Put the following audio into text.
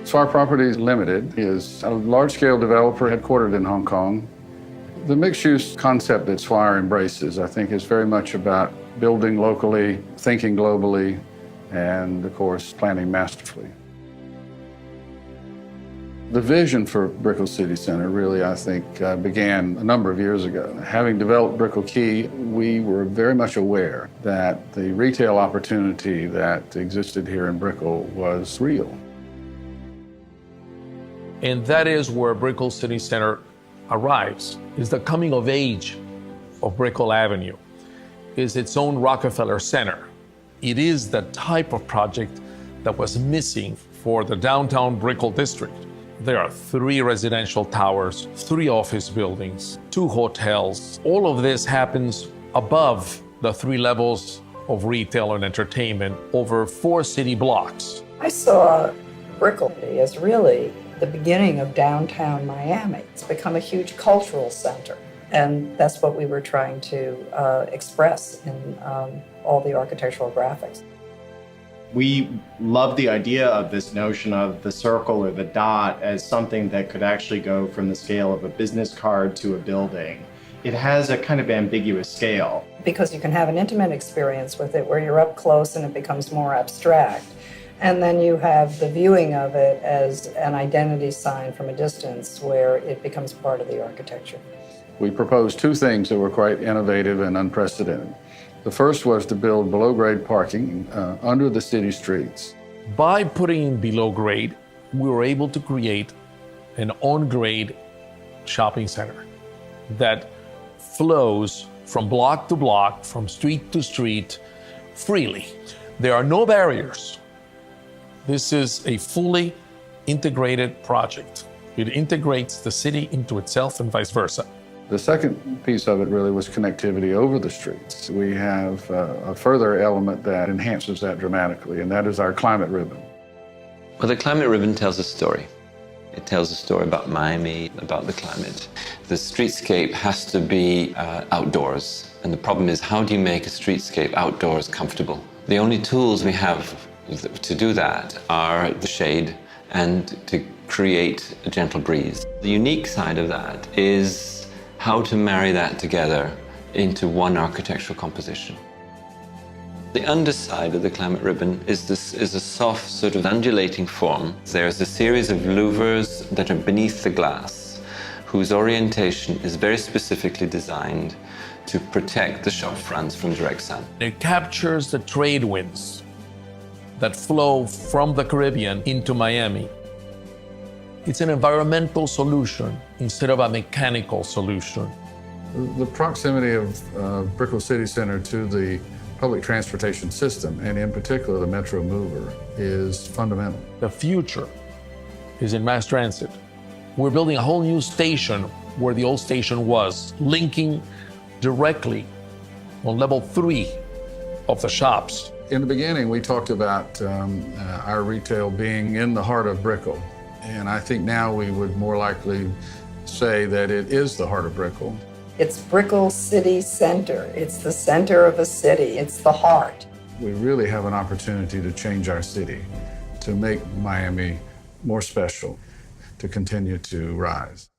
Swire Properties Limited is a large-scale developer headquartered in Hong Kong. The mixed-use concept that Swire embraces, I think, is very much about building locally, thinking globally, and, of course, planning masterfully. The vision for Brickell City Center really, I think, began a number of years ago. Having developed Brickell Key, we were very much aware that the retail opportunity that existed here in Brickell was real. And that is where Brickell City Center arrives, is the coming of age of Brickell Avenue, is its own Rockefeller Center. It is the type of project that was missing for the downtown Brickell district. There are 3 residential towers, 3 office buildings, 2 hotels. All of this happens above the 3 levels of retail and entertainment over 4 city blocks. I saw Brickell as really the beginning of downtown Miami. It's become a huge cultural center, and that's what we were trying to express in all the architectural graphics. We love the idea of this notion of the circle or the dot as something that could actually go from the scale of a business card to a building. It has a kind of ambiguous scale. Because you can have an intimate experience with it where you're up close and it becomes more abstract. And then you have the viewing of it as an identity sign from a distance where it becomes part of the architecture. We proposed 2 things that were quite innovative and unprecedented. The first was to build below-grade parking under the city streets. By putting in below grade, we were able to create an on-grade shopping center that flows from block to block, from street to street, freely. There are no barriers. This is a fully integrated project. It integrates the city into itself and vice versa. The second piece of it really was connectivity over the streets. We have a further element that enhances that dramatically, and that is our climate ribbon. Well, the climate ribbon tells a story. It tells a story about Miami, about the climate. The streetscape has to be outdoors, and the problem is, how do you make a streetscape outdoors comfortable? The only tools we have to do that are the shade and to create a gentle breeze. The unique side of that is how to marry that together into one architectural composition. The underside of the climate ribbon is a soft, sort of undulating form. There's a series of louvers that are beneath the glass, whose orientation is very specifically designed to protect the shop fronts from direct sun. It captures the trade winds that flow from the Caribbean into Miami. It's an environmental solution instead of a mechanical solution. The proximity of Brickell City Center to the public transportation system, and in particular the Metromover, is fundamental. The future is in mass transit. We're building a whole new station where the old station was, linking directly on level 3 of the shops. In the beginning, we talked about our retail being in the heart of Brickell. And I think now we would more likely say that it is the heart of Brickell. It's Brickell City Center. It's the center of a city. It's the heart. We really have an opportunity to change our city, to make Miami more special, to continue to rise.